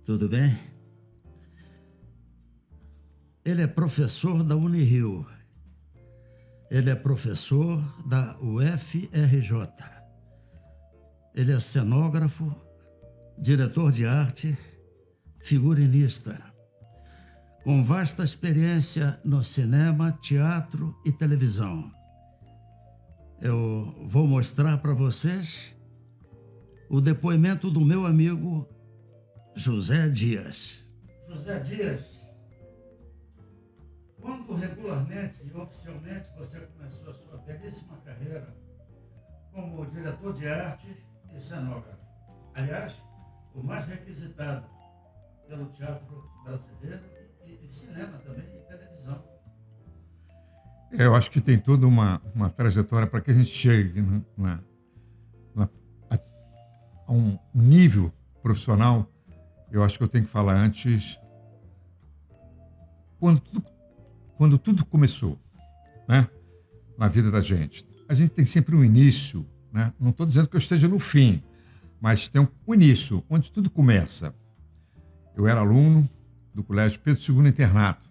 Tudo bem? Ele é professor da Unirio. Ele é professor da UFRJ. Ele é cenógrafo, diretor de arte, figurinista, com vasta experiência no cinema, teatro e televisão. Eu vou mostrar para vocês o depoimento do meu amigo José Dias. José Dias, quando regularmente e oficialmente você começou a sua belíssima carreira como diretor de arte e cenógrafo? Aliás, o mais requisitado pelo teatro brasileiro e cinema também, e televisão. Eu acho que tem toda uma trajetória para que a gente chegue a um nível profissional. Eu acho que eu tenho que falar antes, quando tudo começou, né, na vida da gente. A gente tem sempre um início, né? Não estou dizendo que eu esteja no fim, mas tem um início, onde tudo começa. Eu era aluno do Colégio Pedro II Internato.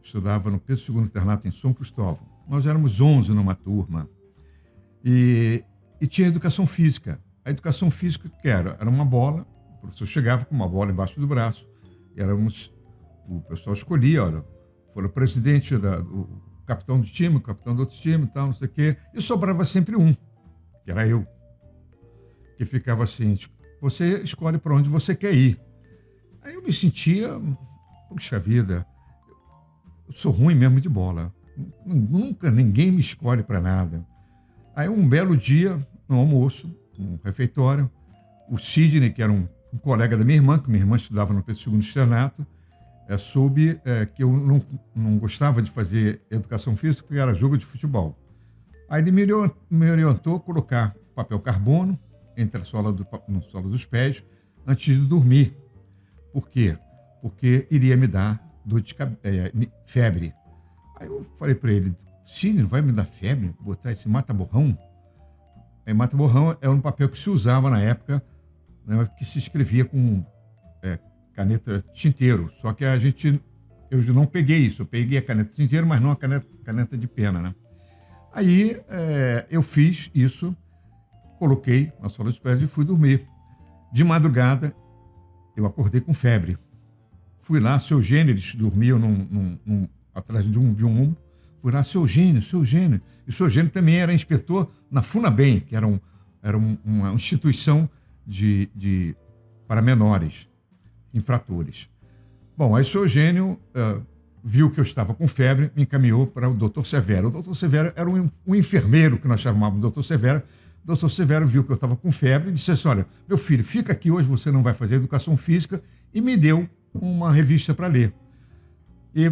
Estudava no Pedro II Internato em São Cristóvão. Nós éramos 11 numa turma. E tinha educação física. A educação física que era uma bola, o professor chegava com uma bola embaixo do braço, o pessoal escolhia, olha, foi o presidente, o capitão do time, o capitão do outro time, tal, não sei o quê, e sobrava sempre um, que era eu, que ficava assim, tipo, você escolhe para onde você quer ir. Aí eu me sentia, puxa vida, eu sou ruim mesmo de bola, nunca ninguém me escolhe para nada. Aí um belo dia, no almoço, no refeitório, o Sidney, que era um colega da minha irmã, que minha irmã estudava no Pedro II Externato, soube que eu não gostava de fazer educação física porque era jogo de futebol. Aí ele me orientou a colocar papel carbono entre no solo dos pés antes de dormir. Por quê? Porque iria me dar febre. Aí eu falei para ele, Sidney, vai me dar febre? Botar esse mata-borrão? Aí mata-borrão era um papel que se usava na época, né, que se escrevia com caneta tinteiro. Só que eu não peguei isso. Eu peguei a caneta tinteiro, mas não a caneta de pena, né? Aí eu fiz isso, coloquei na sola dos pés e fui dormir. De madrugada, eu acordei com febre. Fui lá, seu Eugênio, eles dormiam atrás de um. Fui lá, seu Eugênio. E o seu Eugênio também era inspetor na FUNABEM, que era uma instituição para menores infratores. Bom, aí o seu Eugênio viu que eu estava com febre, me encaminhou para o doutor Severo. O doutor Severo era um enfermeiro que nós chamávamos de doutor Severo. O doutor Severo viu que eu estava com febre e disse assim, olha, meu filho, fica aqui hoje, você não vai fazer educação física, e me deu uma revista para ler. E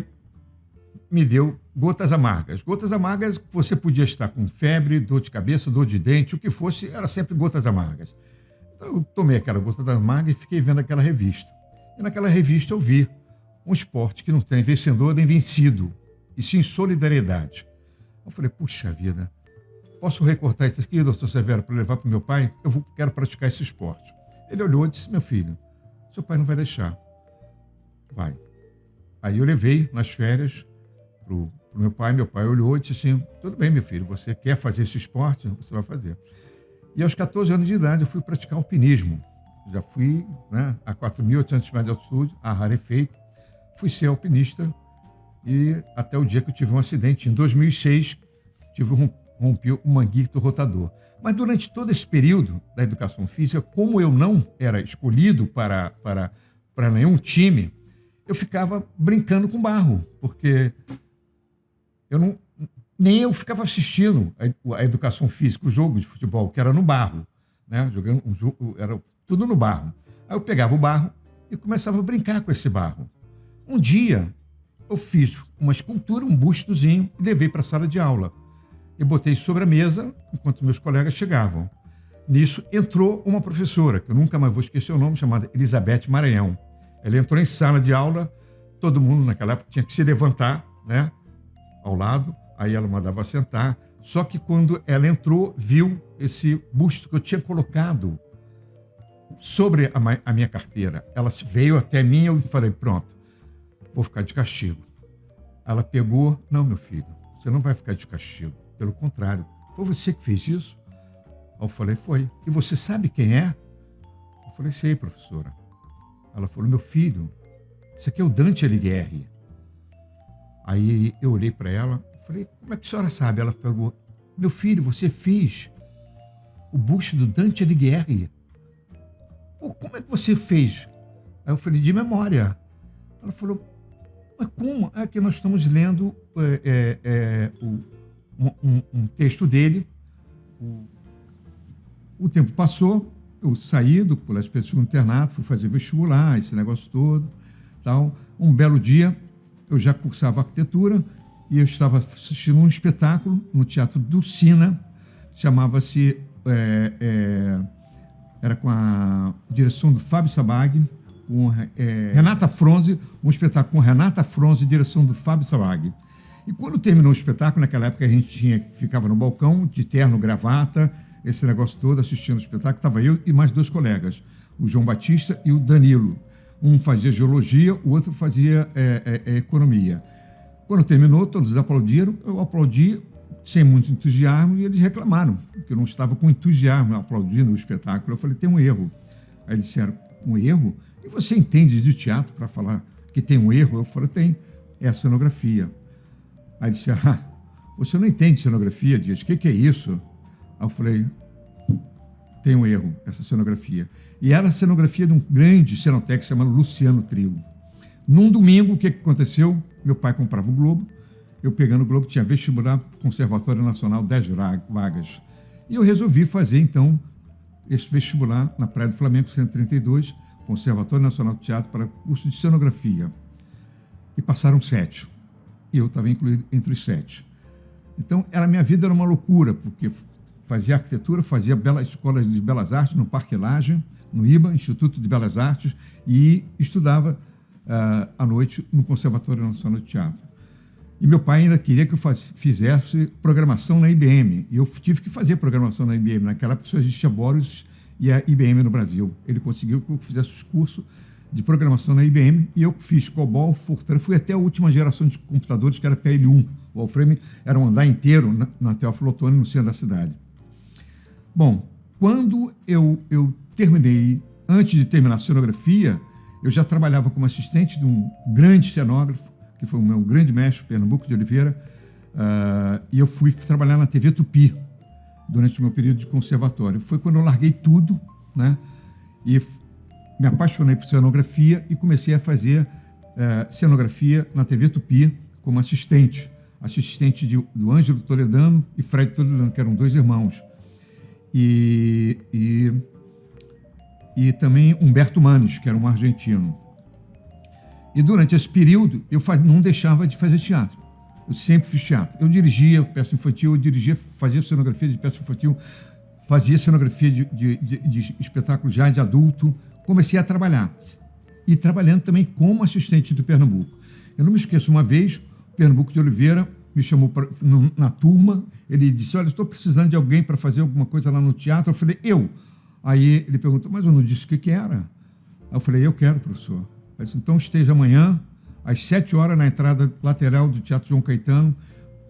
me deu Gotas Amargas. Gotas Amargas, você podia estar com febre, dor de cabeça, dor de dente, o que fosse, era sempre Gotas Amargas. Então eu tomei aquela Gotas Amargas e fiquei vendo aquela revista. E naquela revista eu vi um esporte que não tem vencedor nem vencido, e sim solidariedade. Eu falei, puxa vida, posso recortar isso aqui, doutor Severo, para levar para o meu pai? Quero praticar esse esporte. Ele olhou e disse, meu filho, seu pai não vai deixar. Vai. Aí eu levei nas férias para o meu pai olhou e disse assim, tudo bem, meu filho, você quer fazer esse esporte? Você vai fazer. E aos 14 anos de idade eu fui praticar alpinismo. Já fui, né, a 4.800 metros de altitude, a rarefeito, fui ser alpinista e até o dia que eu tive um acidente, em 2006, rompi o manguito rotador. Mas durante todo esse período da educação física, como eu não era escolhido para nenhum eu ficava brincando com barro, porque nem eu ficava assistindo a educação física, o jogo de futebol, que era no barro, né? Jogando um jogo, era tudo no barro. Aí eu pegava o barro e começava a brincar com esse barro. Um dia, eu fiz uma escultura, um bustozinho, e levei para a sala de aula. E botei sobre a mesa, enquanto meus colegas chegavam. Nisso, entrou uma professora, que eu nunca mais vou esquecer o nome, chamada Elizabeth Maranhão. Ela entrou em sala de aula, todo mundo naquela época tinha que se levantar, né, ao lado, aí ela mandava sentar. Só que quando ela entrou, viu esse busto que eu tinha colocado sobre a minha carteira. Ela veio até mim e eu falei, pronto, vou ficar de castigo. Ela pegou, não, meu filho, você não vai ficar de castigo. Pelo contrário, foi você que fez isso? Eu falei, foi. E você sabe quem é? Eu falei, sei, professora. Ela falou, meu filho, isso aqui é o Dante Alighieri. Aí eu olhei para ela, falei, como é que a senhora sabe? Ela pegou, meu filho, você fez o busto do Dante Alighieri. Pô, como é que você fez? Aí eu falei, de memória. Ela falou, mas como? É que nós estamos lendo um texto dele. O tempo passou, eu saí do Colégio Pedro II Internato, fui fazer vestibular, esse negócio todo. Tal. Um belo dia, eu já cursava arquitetura e eu estava assistindo um espetáculo no Teatro do Sina, chamava-se... era com a direção do Fábio Sabag, com Renata Fronze, um espetáculo com Renata Fronze, direção do Fábio Sabag. E quando terminou o espetáculo, naquela época a gente ficava no balcão, de terno, gravata, esse negócio todo, assistindo o espetáculo, estava eu e mais 2 colegas, o João Batista e o Danilo. Um fazia geologia, o outro fazia economia. Quando terminou, todos aplaudiram, eu aplaudi sem muito entusiasmo e eles reclamaram, que eu não estava com entusiasmo aplaudindo o espetáculo. Eu falei, tem um erro. Aí eles disseram, um erro? E você entende de teatro para falar que tem um erro? Eu falei, tem, é a cenografia. Aí eles disseram, você não entende de cenografia, Dias, o que é isso? Aí eu falei, tem um erro, essa cenografia. E era a cenografia de um grande cenotécnico chamado Luciano Trigo. Num domingo, o que aconteceu? Meu pai comprava o Globo, eu pegando o Globo, tinha vestibular, Conservatório Nacional, 10 vagas. E eu resolvi fazer, então, esse vestibular na Praia do Flamengo, 132, Conservatório Nacional de Teatro, para curso de cenografia. E passaram 7. E eu estava incluído entre os 7. Então, a minha vida era uma loucura, porque fazia arquitetura, fazia escola de belas artes no Parque Lage, no IBA, Instituto de Belas Artes, e estudava à noite no Conservatório Nacional de Teatro. E meu pai ainda queria que eu fizesse programação na IBM. E eu tive que fazer programação na IBM. Naquela época só existia Boros e a IBM no Brasil. Ele conseguiu que eu fizesse os cursos de programação na IBM e eu fiz COBOL, Fortran. Fui até a última geração de computadores, que era PL1. O Wolfram era um andar inteiro na Teófilo Otoni, no centro da cidade. Bom, quando eu terminei, antes de terminar a cenografia, eu já trabalhava como assistente de um grande cenógrafo, que foi o meu grande mestre, Pernambuco de Oliveira, e eu fui trabalhar na TV Tupi durante o meu período de conservatório. Foi quando eu larguei tudo, né, e me apaixonei por cenografia e comecei a fazer cenografia na TV Tupi como assistente do Ângelo Toledano e Fred Toledano, que eram 2 irmãos. E também Humberto Manes, que era um argentino. E durante esse período, eu não deixava de fazer teatro. Eu sempre fiz teatro. Eu dirigia peça infantil, fazia cenografia de peça infantil, fazia cenografia de espetáculo já de adulto. Comecei a trabalhar. E trabalhando também como assistente do Pernambuco. Eu não me esqueço, uma vez, o Pernambuco de Oliveira me chamou na turma, ele disse, olha, estou precisando de alguém para fazer alguma coisa lá no teatro. Eu falei, eu. Aí ele perguntou, mas eu não disse o que era. Aí eu falei, eu quero, professor. Ele disse, então esteja amanhã, às 7 horas, na entrada lateral do Teatro João Caetano,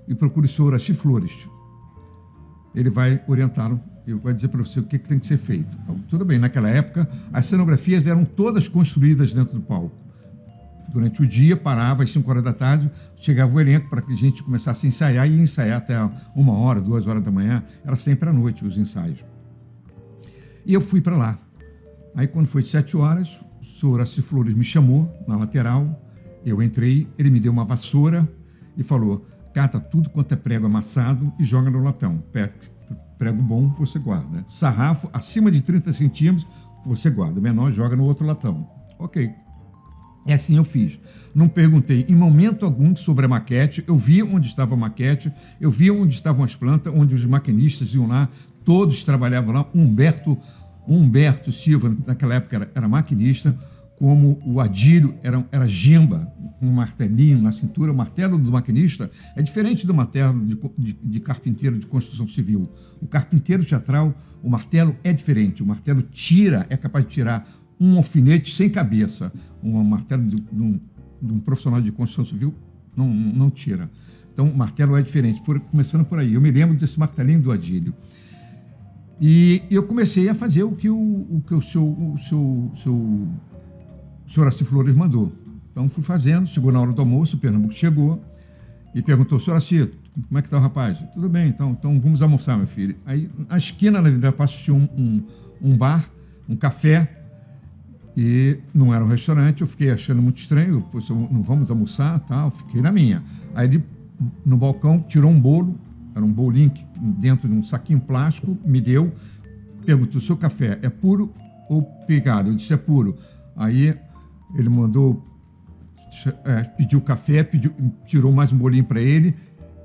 e procure o senhor Horaci Flores. Ele vai orientá-lo e vai dizer para você o que tem que ser feito. Então, tudo bem, naquela época, as cenografias eram todas construídas dentro do palco. Durante o dia, parava às 5 horas da tarde, chegava o elenco para que a gente começasse a ensaiar, e ia ensaiar até 1 hora, 2 horas da manhã, era sempre à noite os ensaios. E eu fui para lá. Aí, quando foi 7 horas, o senhor Horaci Flores me chamou na lateral, eu entrei, ele me deu uma vassoura e falou, cata tudo quanto é prego amassado e joga no latão. Prego bom, você guarda. Sarrafo, acima de 30 centímetros, você guarda. Menor, joga no outro latão. Ok. E assim eu fiz. Não perguntei em momento algum sobre a maquete, eu via onde estava a maquete, eu via onde estavam as plantas, onde os maquinistas iam lá, todos trabalhavam lá. Humberto Silva, naquela época era maquinista, como o Adílio era gimba, um martelinho na cintura. O martelo do maquinista é diferente do martelo de carpinteiro de construção civil. O carpinteiro teatral, o martelo é diferente. O martelo é capaz de tirar um alfinete sem cabeça. Um martelo de um profissional de construção civil não tira. Então, o martelo é diferente, começando por aí. Eu me lembro desse martelinho do Adílio. E eu comecei a fazer o que o senhor Assi Flores mandou. Então, fui fazendo, chegou na hora do almoço, o Pernambuco chegou e perguntou: senhor Assi, como é que está o rapaz? Tudo bem, então vamos almoçar, meu filho. Aí, na esquina da Avenida Passos tinha um bar, um café, e não era um restaurante. Eu fiquei achando muito estranho, pois não vamos almoçar, tal, fiquei na minha. Aí ele, no balcão, tirou um bolo, era um bolinho dentro de um saquinho plástico, me deu, perguntou: seu café é puro ou pegado? Eu disse: é puro. Aí ele mandou, pediu café, tirou mais um bolinho para ele,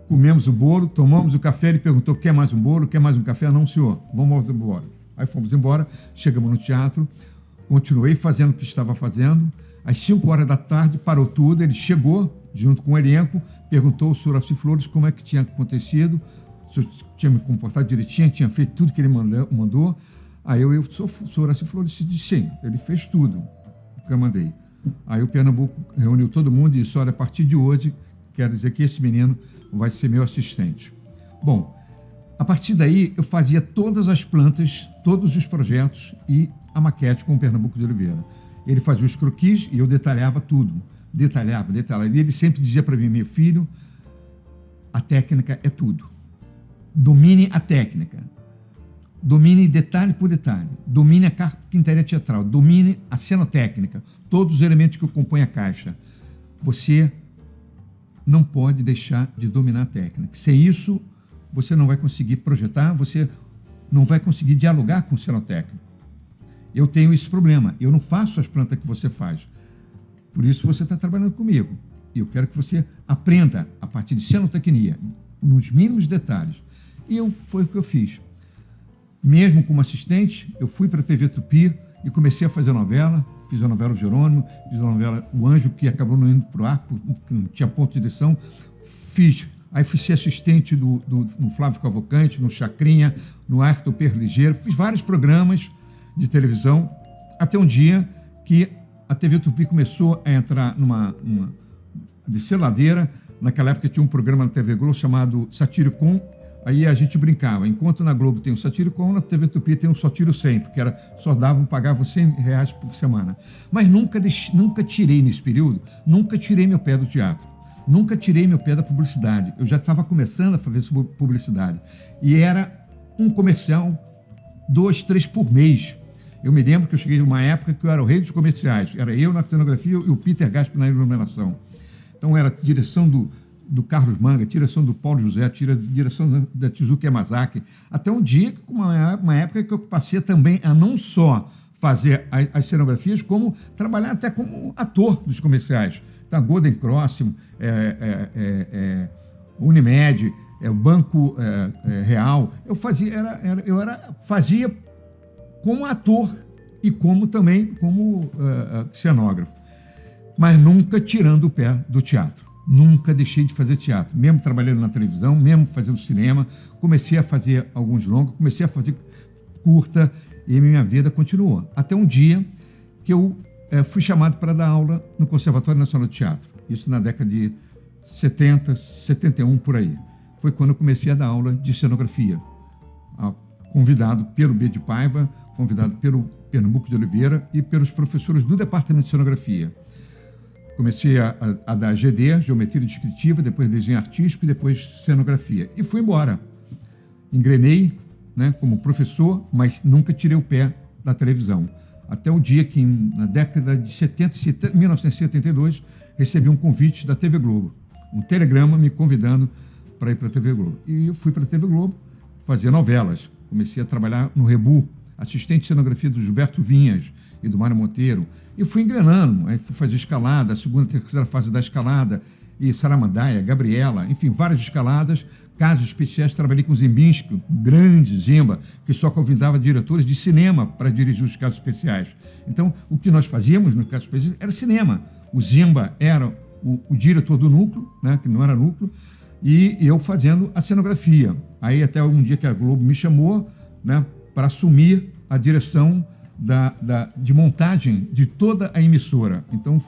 comemos o bolo, tomamos o café. Ele perguntou: quer mais um bolo, quer mais um café? Não, senhor, vamos embora. Aí fomos embora, chegamos no teatro, continuei fazendo o que estava fazendo. Às 5 horas da tarde, parou tudo, ele chegou junto com o elenco, perguntou ao senhor Assi Flores como é que tinha acontecido, se eu tinha me comportado direitinho, tinha feito tudo que ele mandou. Aí o senhor Assi Flores disse: sim, ele fez tudo o que eu mandei. Aí o Pernambuco reuniu todo mundo e disse: olha, a partir de hoje, quero dizer que esse menino vai ser meu assistente. Bom, a partir daí eu fazia todas as plantas, todos os projetos e a maquete com o Pernambuco de Oliveira. Ele fazia os croquis e eu detalhava tudo. Detalhava. E ele sempre dizia para mim: meu filho, a técnica é tudo. Domine a técnica. Domine detalhe por detalhe. Domine a carpintaria teatral. Domine a cenotécnica. Todos os elementos que compõem a caixa. Você não pode deixar de dominar a técnica. Sem isso, você não vai conseguir projetar, você não vai conseguir dialogar com o cenotécnico. Eu tenho esse problema. Eu não faço as plantas que você faz. Por isso você está trabalhando comigo. E eu quero que você aprenda a partir de cenotecnia, nos mínimos detalhes. E foi o que eu fiz. Mesmo como assistente, eu fui para a TV Tupi e comecei a fazer novela. Fiz a novela O Jerônimo, fiz a novela O Anjo, que acabou não indo para o ar, porque não tinha ponto de edição. Aí fui ser assistente no Flávio Cavalcante, no Chacrinha, no Arthur Perligeiro. Fiz vários programas de televisão, até um dia que a TV Tupi começou a entrar descer ladeira. Naquela época tinha um programa na TV Globo chamado Satiricon. Aí a gente brincava: enquanto na Globo tem o Satiricon, na TV Tupi tem o Sotiro 100, porque só pagavam R$100 por semana. Mas nunca tirei nesse período, nunca tirei meu pé do teatro. Nunca tirei meu pé da publicidade. Eu já estava começando a fazer publicidade. E era um comercial, 2, 3 por mês. Eu me lembro que eu cheguei numa época que eu era o rei dos comerciais. Era eu na cenografia e o Peter Gasp na iluminação. Então era direção do Carlos Manga, direção do Paulo José, direção da Tizuki Yamazaki. Até um dia, uma época que eu passei também a não só fazer as cenografias, como trabalhar até como ator dos comerciais. Então, Golden Cross, Unimed, o Banco Real. Eu fazia como ator e também como cenógrafo, mas nunca tirando o pé do teatro. Nunca deixei de fazer teatro, mesmo trabalhando na televisão, mesmo fazendo cinema. Comecei a fazer alguns longos, comecei a fazer curta e minha vida continuou. Até um dia que eu fui chamado para dar aula no Conservatório Nacional de Teatro. Isso na década de 70, 71, por aí. Foi quando eu comecei a dar aula de cenografia. Convidado pelo B. de Paiva, convidado pelo Pernambuco de Oliveira e pelos professores do Departamento de Cenografia. Comecei a dar GD, Geometria Descritiva, depois Desenho Artístico e depois Cenografia. E fui embora. Engrenei, né, como professor, mas nunca tirei o pé da televisão. Até o dia que, na década de 1972, recebi um convite da TV Globo. Um telegrama me convidando para ir para a TV Globo. E eu fui para a TV Globo fazer novelas. Comecei a trabalhar no Rebu, assistente de cenografia do Gilberto Vinhas e do Mário Monteiro. E fui engrenando, aí fui fazer escalada, a segunda e terceira fase da escalada, e Saramandaia, Gabriela, enfim, várias escaladas. casos especiais, trabalhei com Zimbinski, grande Zimba, que só convidava diretores de cinema para dirigir os casos especiais. Então, o que nós fazíamos nos casos especiais era cinema. O Zimba era o diretor do núcleo, né, que não era núcleo, e eu fazendo a cenografia. Aí até um dia que a Globo me chamou, né, para assumir a direção de montagem de toda a emissora. Então,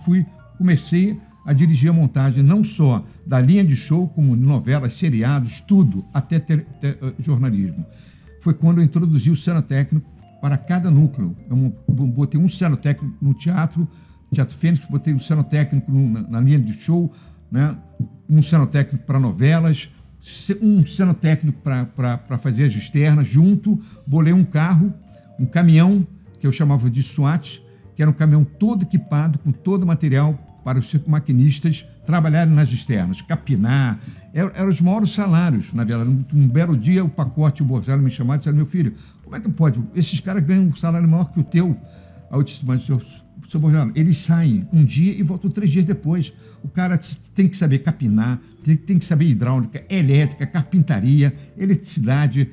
comecei a dirigir a montagem não só da linha de show, como novelas, seriados, tudo, até jornalismo. Foi quando eu introduzi o cenotécnico para cada núcleo. Eu botei um cenotécnico no Teatro Fênix, botei um cenotécnico na linha de show, né? Um cenotécnico para novelas, um cenotécnico para fazer as externas, junto, bolei um caminhão, que eu chamava de SWAT, que era um caminhão todo equipado, com todo o material para os maquinistas trabalharem nas externas, capinar. Eram os maiores salários, na verdade. Um belo dia, o pacote, o Borjalo me chamou e disse: meu filho, como é que pode? Esses caras ganham um salário maior que o teu. Aí eu disse: mas, seu Borjalo, eles saem um dia e voltam 3 dias depois. O cara tem que saber capinar, tem que saber hidráulica, elétrica, carpintaria, eletricidade,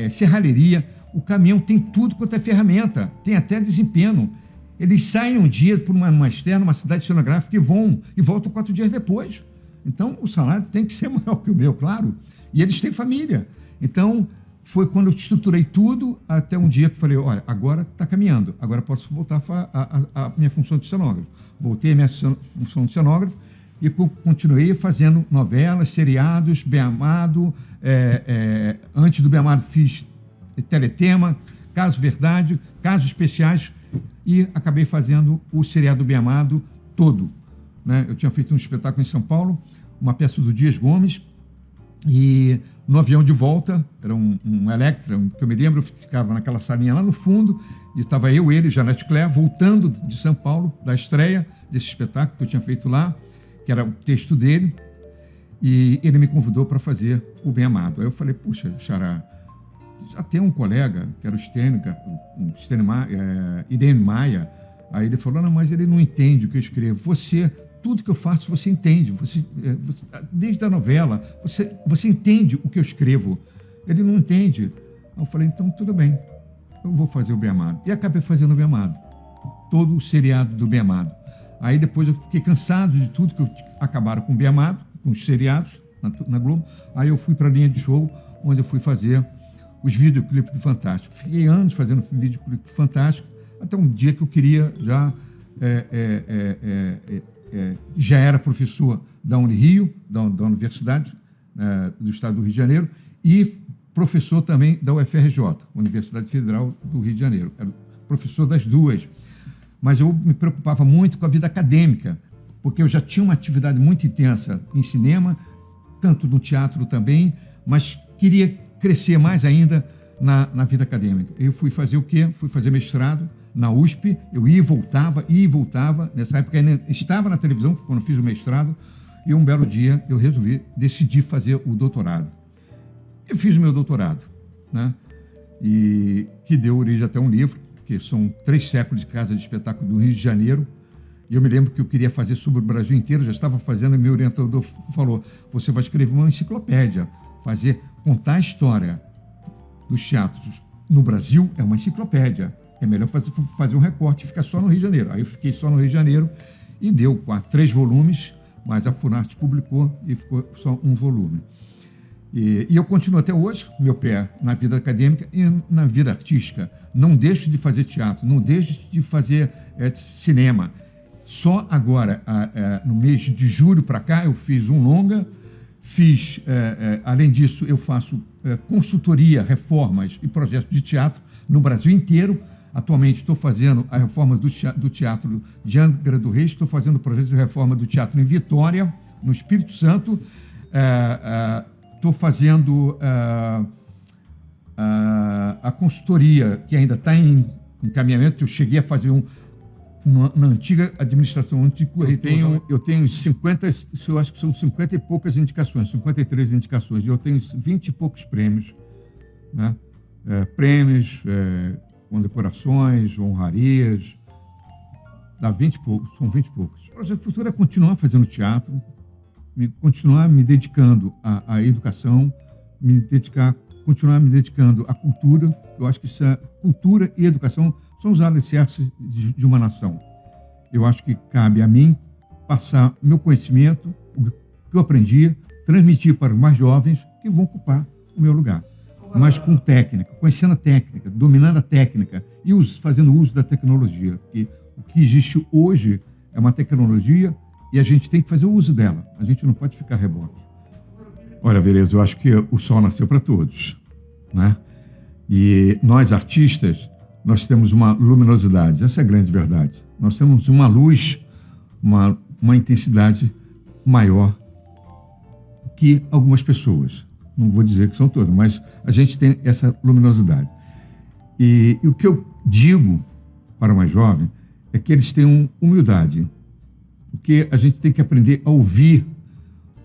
serralheria. O caminhão tem tudo quanto é ferramenta, tem até desempenho. Eles saem um dia por uma externa, uma cidade cenográfica, e voltam 4 dias depois. Então, o salário tem que ser maior que o meu, claro. E eles têm família. Então, foi quando eu estruturei tudo, até um dia que falei: olha, agora está caminhando, agora posso voltar a minha função de cenógrafo. Voltei a minha função de cenógrafo e continuei fazendo novelas, seriados, Bem Amado. Antes do Bem Amado fiz Teletema, Caso Verdade, Casos Especiais, e acabei fazendo o seriado Bem Amado todo, né? Eu tinha feito um espetáculo em São Paulo, uma peça do Dias Gomes, e no avião de volta, era um Electra, que eu me lembro, eu ficava naquela salinha lá no fundo, e estava eu, ele e Janete Claire, voltando de São Paulo, da estreia desse espetáculo que eu tinha feito lá, que era o texto dele, e ele me convidou para fazer o Bem Amado. Aí eu falei: puxa, Xará, já tem um colega, que era Irene Maia. Aí ele falou: não, mas ele não entende o que eu escrevo. Tudo que eu faço, você entende. Desde a novela, você entende o que eu escrevo. Ele não entende. Aí eu falei: então, tudo bem, eu vou fazer o Bem Amado. E acabei fazendo o Bem Amado. Todo o seriado do Bem Amado. Aí depois eu fiquei cansado de tudo, que acabaram com o Bem Amado, com os seriados na Globo. Aí eu fui para a linha de show, onde eu fui fazer os videoclipes do Fantástico. Fiquei anos fazendo videoclipe Fantástico, até um dia que eu queria já era professor da Unirio, da Universidade do Estado do Rio de Janeiro, e professor também da UFRJ, Universidade Federal do Rio de Janeiro. Era professor das duas. Mas eu me preocupava muito com a vida acadêmica, porque eu já tinha uma atividade muito intensa em cinema, tanto no teatro também, mas queria crescer mais ainda na vida acadêmica. Eu fui fazer o quê? Fui fazer mestrado na USP, eu ia e voltava. Nessa época ainda estava na televisão, quando fiz o mestrado, e um belo dia eu decidi fazer o doutorado. Eu fiz o meu doutorado, né? E que deu origem até um livro, que são 3 séculos de casa de espetáculo do Rio de Janeiro. E eu me lembro que eu queria fazer sobre o Brasil inteiro, já estava fazendo, e meu orientador falou: você vai escrever uma enciclopédia, contar a história dos teatros no Brasil é uma enciclopédia. É melhor fazer um recorte e ficar só no Rio de Janeiro. Aí eu fiquei só no Rio de Janeiro e deu 3 volumes, mas a Funarte publicou e ficou só um volume. E eu continuo até hoje, meu pé na vida acadêmica e na vida artística. Não deixo de fazer teatro, não deixo de fazer cinema. Só agora, no mês de julho para cá, eu fiz um longa. Além disso, eu faço consultoria, reformas e projetos de teatro no Brasil inteiro. Atualmente estou fazendo a reforma do Teatro de Angra do Reis, estou fazendo projetos de reforma do teatro em Vitória, no Espírito Santo. Estou fazendo a consultoria, que ainda está em encaminhamento. Eu cheguei a fazer na antiga administração, eu tenho 50, eu acho que são 50 e poucas indicações, 53 indicações, e eu tenho 20 e poucos prêmios, né? Prêmios, condecorações, honrarias, são 20 e poucos. O projeto futuro é continuar fazendo teatro, continuar me dedicando à educação, continuar me dedicando à cultura. Eu acho que cultura e educação são os alicerces de uma nação. Eu acho que cabe a mim passar meu conhecimento, o que eu aprendi, transmitir para os mais jovens que vão ocupar o meu lugar. Mas com técnica, conhecendo a técnica, dominando a técnica e fazendo uso da tecnologia. Porque o que existe hoje é uma tecnologia e a gente tem que fazer o uso dela. A gente não pode ficar reboque. Olha, Vereza, eu acho que o sol nasceu para todos, né? E nós, artistas, nós temos uma luminosidade. Essa é a grande verdade. Nós temos uma luz, uma intensidade maior que algumas pessoas. Não vou dizer que são todas, mas a gente tem essa luminosidade. E o que eu digo para o mais jovem é que eles tenham humildade. Porque a gente tem que aprender a ouvir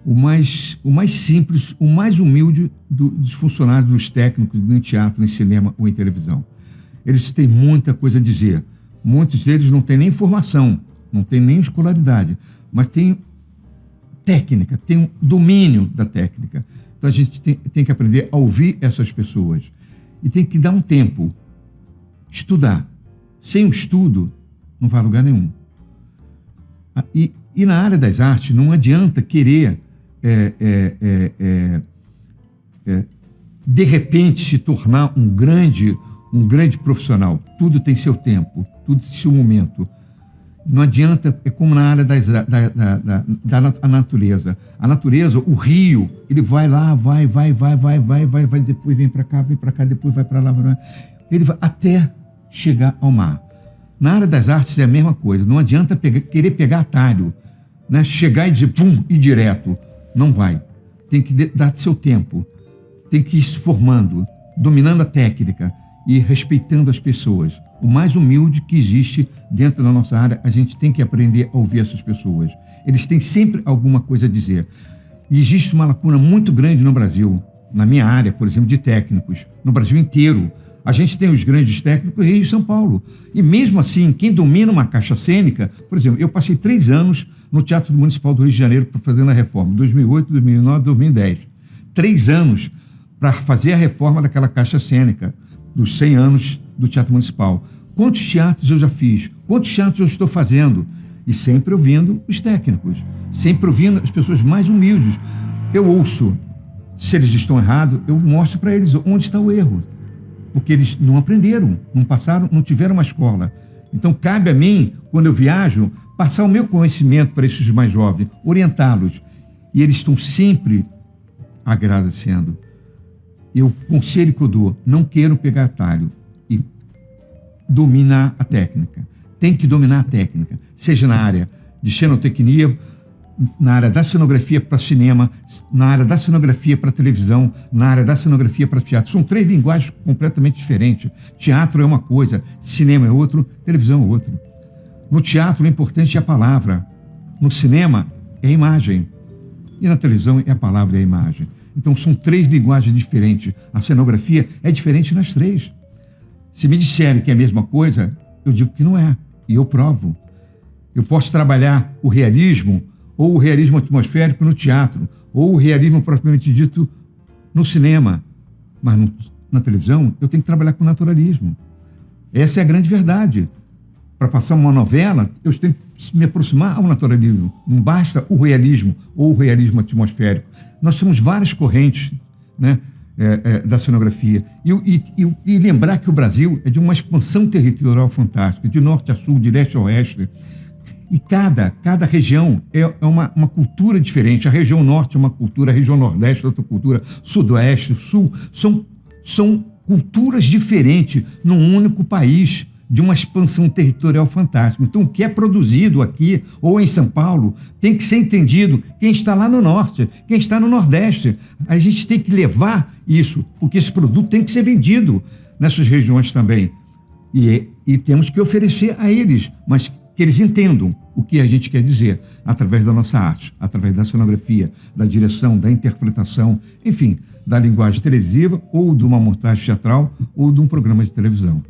o mais simples, o mais humilde dos funcionários, dos técnicos, no teatro, em cinema ou em televisão. Eles têm muita coisa a dizer. Muitos deles não têm nem formação, não têm nem escolaridade, mas têm técnica, têm um domínio da técnica. Então a gente tem que aprender a ouvir essas pessoas. E tem que dar um tempo, estudar. Sem o estudo, não vai a lugar nenhum. E na área das artes, não adianta querer, de repente, se tornar um grande profissional. Tudo tem seu tempo, tudo tem seu momento. Não adianta, é como na área da natureza. A natureza, o rio, ele vai lá, vai, depois vem para cá, depois vai para lá. Ele vai até chegar ao mar. Na área das artes é a mesma coisa. Não adianta querer pegar atalho, né? Chegar e dizer, pum, ir direto. Não vai. Tem que dar seu tempo. Tem que ir se formando, dominando a técnica e respeitando as pessoas. O mais humilde que existe dentro da nossa área, a gente tem que aprender a ouvir essas pessoas. Eles têm sempre alguma coisa a dizer. E existe uma lacuna muito grande no Brasil, na minha área, por exemplo, de técnicos, no Brasil inteiro. A gente tem os grandes técnicos Rio e São Paulo. E mesmo assim, quem domina uma caixa cênica, por exemplo, eu passei 3 anos no Teatro Municipal do Rio de Janeiro para fazer a reforma, 2008, 2009, 2010. 3 anos para fazer a reforma daquela caixa cênica, dos 100 anos do Teatro Municipal. Quantos teatros eu já fiz? Quantos teatros eu estou fazendo? E sempre ouvindo os técnicos, sempre ouvindo as pessoas mais humildes. Eu ouço, se eles estão errados, eu mostro para eles onde está o erro. Porque eles não aprenderam, não passaram, não tiveram uma escola. Então, cabe a mim, quando eu viajo, passar o meu conhecimento para esses mais jovens, orientá-los. E eles estão sempre agradecendo. O conselho que eu dou, não quero pegar atalho e dominar a técnica. Tem que dominar a técnica, seja na área de xenotecnia, na área da cenografia para cinema, na área da cenografia para televisão, na área da cenografia para teatro. São 3 linguagens completamente diferentes. Teatro é uma coisa, cinema é outro, televisão é outro. No teatro o importante é a palavra, no cinema é a imagem e na televisão é a palavra e a imagem. Então são 3 linguagens diferentes. A cenografia é diferente nas 3. Se me disserem que é a mesma coisa, eu digo que não é, e eu provo. Eu posso trabalhar o realismo ou o realismo atmosférico no teatro, ou o realismo propriamente dito no cinema. Mas na televisão, eu tenho que trabalhar com naturalismo. Essa é a grande verdade. Para passar uma novela, eu tenho que me aproximar ao naturalismo. Não basta o realismo ou o realismo atmosférico. Nós temos várias correntes, né, da cenografia. E lembrar que o Brasil é de uma expansão territorial fantástica, de norte a sul, de leste a oeste. E cada região é uma cultura diferente. A região norte é uma cultura, a região nordeste é outra cultura, sudoeste, sul. São culturas diferentes num único país, de uma expansão territorial fantástica. Então, o que é produzido aqui ou em São Paulo tem que ser entendido quem está lá no norte, quem está no nordeste. A gente tem que levar isso, porque esse produto tem que ser vendido nessas regiões também. E temos que oferecer a eles, mas que eles entendam o que a gente quer dizer através da nossa arte, através da cenografia, da direção, da interpretação, enfim, da linguagem televisiva ou de uma montagem teatral ou de um programa de televisão.